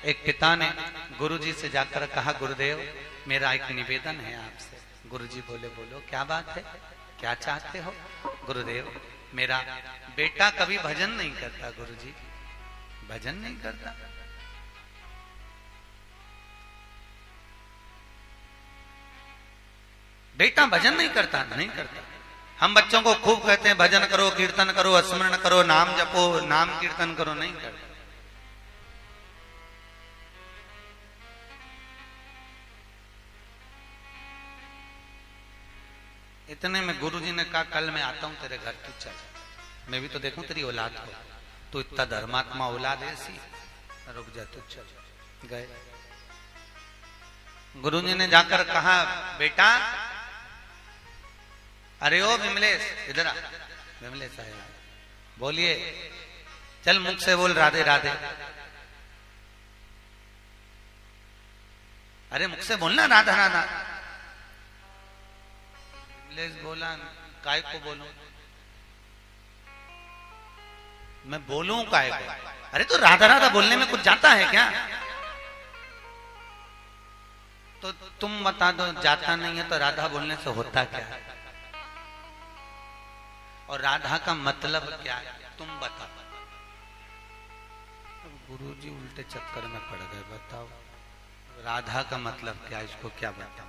एक पिता ने गुरुजी से जाकर कहा, गुरुदेव मेरा एक निवेदन है आपसे। गुरुजी बोले, बोलो क्या बात है, क्या चाहते हो? गुरुदेव मेरा बेटा कभी भजन नहीं करता। गुरुजी भजन नहीं करता। बेटा भजन नहीं करता, नहीं करता। हम बच्चों को खूब कहते हैं भजन करो, कीर्तन करो, स्मरण करो, नाम जपो, नाम कीर्तन करो, नहीं करता। इतने में गुरुजी ने कहा, कल मैं आता हूं तेरे घर, तू चल, मैं भी तो देखूं तेरी औलाद को। तू इतना धर्मात्मा औलाद ऐसी, रुक जा, तू चल। गए। गुरुजी ने जाकर कहा, बेटा, अरे ओ विमलेश, इधर आ। विमलेश आया, बोलिए। चल मुख से बोल राधे राधे। अरे मुख से बोलना राधा राधा। विमलेश बोला, काय को बोलूं? मैं बोलूं काय को? अरे तो राधा राधा बोलने में कुछ जाता है क्या? तो तुम बता दो, जाता नहीं है तो राधा बोलने से होता क्या है? और राधा का मतलब क्या है, तुम बताओ। गुरुजी उल्टे चक्कर में पड़ गए। बताओ राधा का मतलब क्या, इसको क्या बताऊं?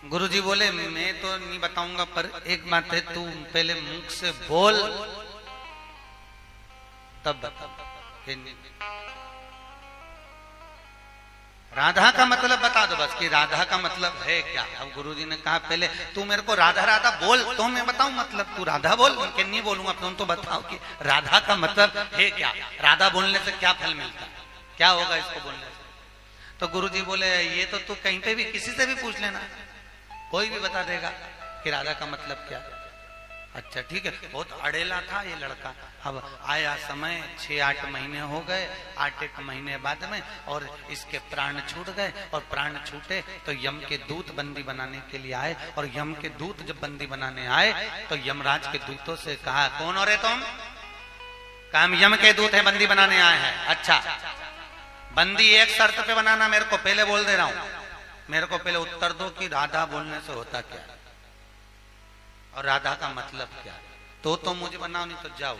गुरुजी बोले, मैं तो नहीं बताऊंगा, पर एक बात है, तू पहले मुख से बोल तब बता। राधा का मतलब बता दो बस, कि राधा का मतलब है क्या। अब गुरुजी ने कहा, पहले तू मेरे को राधा राधा बोल तो मैं बताऊं मतलब। तू राधा बोल, कि नहीं बोलूंगा, तुम तो बताओ कि राधा का मतलब है क्या, राधा बोलने से क्या फल मिलता है, क्या होगा इसको बोलने से। तो गुरुजी बोले, ये तो तू कहीं पे भी किसी से भी पूछ लेना, कोई भी बता देगा कि राधा का मतलब क्या। अच्छा ठीक है। बहुत अड़ेला था ये लड़का। अब आया समय, 6-8 महीने हो गए। 8-1 महीने बाद में और इसके प्राण छूट गए। और प्राण छूटे तो यम के दूत बंदी बनाने के लिए आए। और यम के दूत जब बंदी बनाने आए तो यमराज के दूतों से कहा, कौन हो रहे तुम? कहा, हम यम के दूत हैं, बंदी बनाने आए हैं। अच्छा, बंदी एक शर्त पे बनाना, मेरे को पहले बोल दे रहा हूं, मेरे को पहले उत्तर दो कि राधा बोलने से होता क्या और राधा का मतलब क्या। तो मुझे बनाओ, नहीं तो जाओ।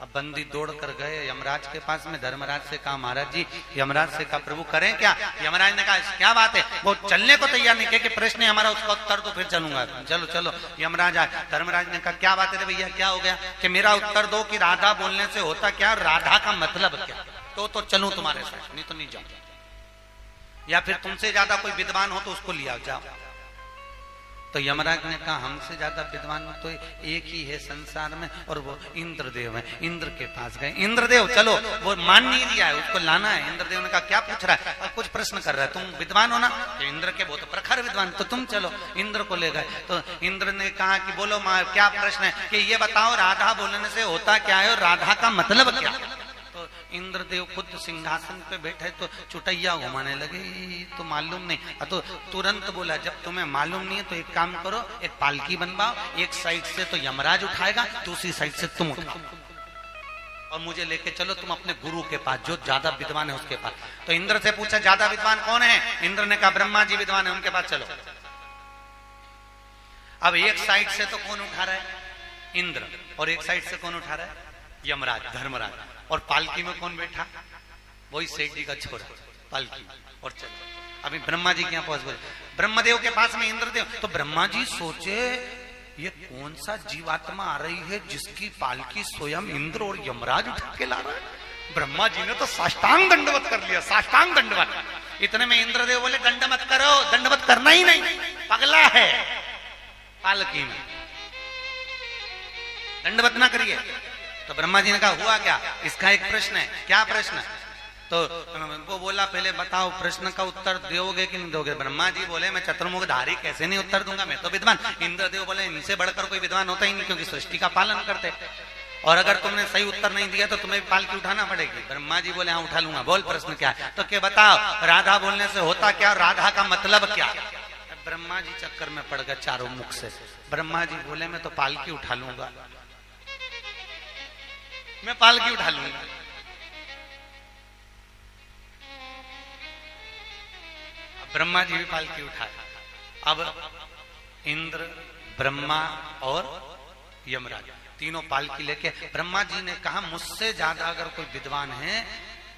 अब बंदी दौड़ कर गए यमराज के पास में। धर्मराज से कहा, महाराज जी, यमराज से कहा, प्रभु करें क्या? यमराज ने कहा, क्या बात है? वो चलने को तैयार नहीं, कि प्रश्न है हमारा, उसका उत्तर दो फिर चलूंगा। चलो चलो। यमराज आए। धर्मराज ने कहा, क्या बात है रे भैया, क्या हो गया? कि मेरा उत्तर दो कि राधा बोलने से होता क्या, राधा का मतलब क्या। तो चलूं तुम्हारे साथ, नहीं तो नहीं जाऊं। या फिर तुमसे ज्यादा कोई विद्वान हो तो उसको लिया जाओ। तो यमराज ने कहा, हमसे ज्यादा विद्वान तो एक ही है संसार में, और वो इंद्रदेव है। इंद्र के पास गए। इंद्रदेव चलो, वो मान नहीं दिया है, उसको लाना है। इंद्रदेव ने कहा, क्या पूछ रहा है? और कुछ प्रश्न कर रहा है, तुम विद्वान हो ना? तो इंद्र के बहुत प्रखर विद्वान, तो तुम चलो। इंद्र को ले गए। तो इंद्र ने कहा कि बोलो क्या प्रश्न है, कि ये बताओ राधा बोलने से होता क्या है और राधा का मतलब क्या। तो इंद्रदेव खुद सिंहासन पे बैठे तो चुटैया घुमाने लगे, तो मालूम नहीं। तो तुरंत बोला, जब तुम्हें मालूम नहीं है तो एक काम करो, एक पालकी बनवाओ, एक साइड से तो यमराज उठाएगा, दूसरी साइड से तुम उठाओ, और मुझे लेके चलो तुम अपने गुरु के पास, जो ज्यादा विद्वान है उसके पास। तो इंद्र से पूछा, ज्यादा विद्वान कौन है? इंद्र ने कहा, ब्रह्मा जी विद्वान है, उनके पास चलो। अब एक साइड से तो कौन उठा रहा है? इंद्र। और एक साइड से कौन उठा रहा है? यमराज, धर्मराज। और पालकी में कौन बैठा? वही सेठ जी का छोरा, पालकी। और चलो अभी ब्रह्मा जी के यहाँ पहुंच गए। ब्रह्मदेव के पास में इंद्रदेव। तो ब्रह्मा जी सोचे, ये कौन सा जीवात्मा आ रही है जिसकी पालकी स्वयं इंद्र और यमराज उठा के ला रहा है। ब्रह्मा जी ने तो साष्टांग दंडवत कर लिया, साष्टांग दंडवत। इतने में इंद्रदेव बोले, दंड मत करो, दंडवत करना ही नहीं, पगला है, पालकी में दंडवत ना करिए। तो ब्रह्मा जी ने कहा, हुआ क्या? इसका एक प्रश्न है। क्या प्रश्न? तो वो बोला, पहले बताओ प्रश्न का उत्तर दोगे कि नहीं दोगे? ब्रह्मा जी बोले, मैं चतुर्मुखधारी कैसे नहीं उत्तर दूंगा, मैं तो विद्वान। इंद्रदेव बोले, इनसे बढ़कर कोई विद्वान होता ही नहीं, क्योंकि सृष्टि का पालन करते, और अगर तुमने सही उत्तर नहीं दिया तो तुम्हें पालकी उठाना पड़ेगी। ब्रह्मा जी बोले, हाँ उठा लूंगा। बोल प्रश्न क्या है? तो क्या बताओ, राधा बोलने से होता क्या, राधा का मतलब क्या? ब्रह्मा जी चक्कर में पड़ गए चारों मुख से। ब्रह्मा जी बोले, मैं तो पालकी उठा लूंगा। मैं पालकी उठा लूंगा। ब्रह्मा जी भी पालकी उठाए। अब इंद्र, ब्रह्मा और यमराज तीनों पालकी लेके, ब्रह्मा जी ने कहा मुझसे ज्यादा अगर कोई विद्वान है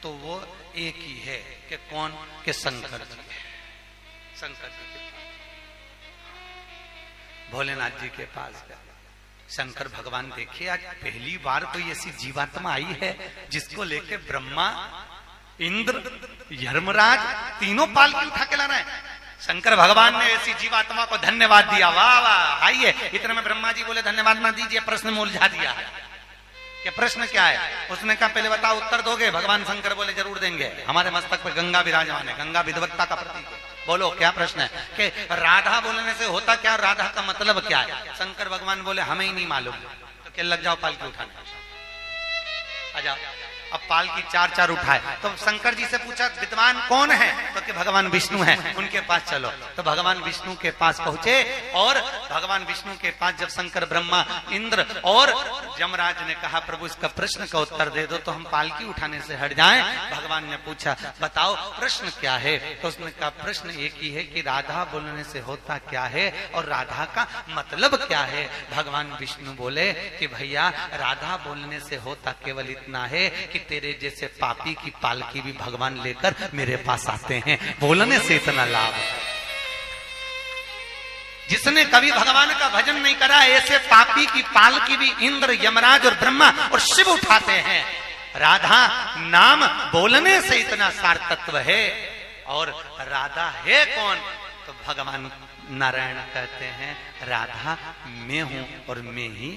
तो वो एक ही है कि कौन, के शंकर जी है। शंकर जी के पास, भोलेनाथ जी के पास गए। शंकर भगवान देखिए आज पहली बार कोई ऐसी जीवात्मा आई है जिसको लेके ब्रह्मा, इंद्र, यमराज तीनों पालकी उठा के लाना है। शंकर भगवान ने ऐसी जीवात्मा को धन्यवाद दिया। वाह वाह, आइए। इतने में ब्रह्मा जी बोले धन्यवाद ना दीजिए, प्रश्न में उलझा दिया है। कि प्रश्न क्या है? उसने कहा पहले बताओ उत्तर दोगे? भगवान शंकर बोले जरूर देंगे, हमारे मस्तक पे गंगा विराजमान है, गंगा विद्वत्ता का प्रतीक है। बोलो क्या प्रश्न है? कि राधा बोलने से होता क्या, राधा का मतलब क्या है? शंकर भगवान बोले हमें ही नहीं मालूम। तो क्या लग जाओ पालकी उठाने, आ जाओ। अब पालकी चार चार उठाए तो शंकर जी से पूछा विद्वान कौन है? तो कि भगवान विष्णु हैं, उनके पास चलो। तो भगवान विष्णु के पास पहुंचे और भगवान विष्णु के पास जब शंकर, ब्रह्मा, इंद्र और यमराज ने कहा प्रभु इसका प्रश्न का उत्तर दे दो तो हम पालकी उठाने से हट जाएं। भगवान ने पूछा बताओ प्रश्न क्या है? तो उसने कहा प्रश्न एक ही है कि राधा बोलने से होता क्या है और राधा का मतलब क्या है? भगवान विष्णु बोले कि भैया राधा बोलने से होता केवल इतना है कि तेरे जैसे पापी की पालकी भी भगवान लेकर मेरे पास आते हैं, बोलने से इतना लाभ है। जिसने कभी भगवान का भजन नहीं करा ऐसे पापी की पालकी भी इंद्र, यमराज और ब्रह्मा और शिव उठाते हैं। राधा नाम बोलने से इतना सार तत्व है। और राधा है कौन? तो भगवान नारायण कहते हैं राधा मैं हूं और मैं ही